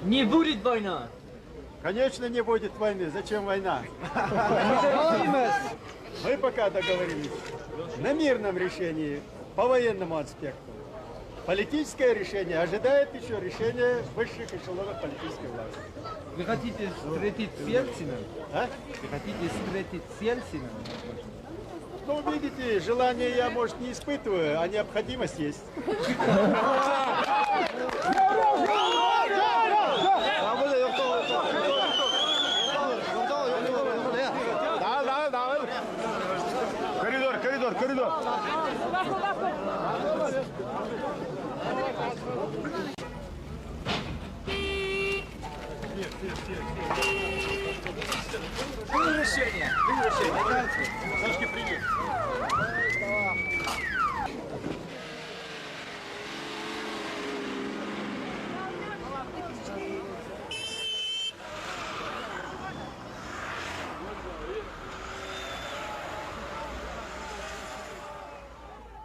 Не будет война. Конечно, не будет войны. Зачем война? Мы пока договорились на мирном решении по военному аспекту. Политическое решение ожидает еще решения высших эшелонов политической власти. Вы хотите встретить с Ельциным? А? Вы хотите встретить с Ельциным? Ну, видите, желание я, может, не испытываю, а необходимость есть. Коридор. Решение. Сашки, привет.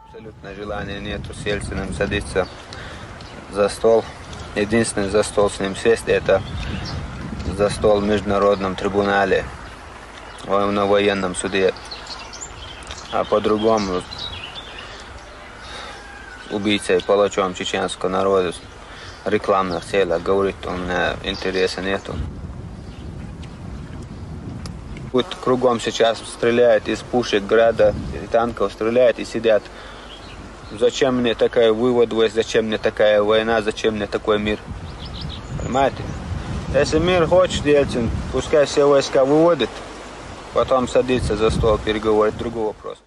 Абсолютно желания нету с Ельциным садиться за стол. Единственный за стол с ним сесть — это за стол в международном трибунале, на военном суде. А по-другому убийцей, палачом чеченского народа в рекламных целях говорит, у меня интереса нету. Вот кругом сейчас стреляют из пушек, града, и танков стреляют и сидят. Зачем мне такая выводовость, зачем мне такая война, зачем мне такой мир? Понимаете? Если мир хочет, Ельцин, пускай все войска выводит, потом садится за стол переговорить, другой вопрос.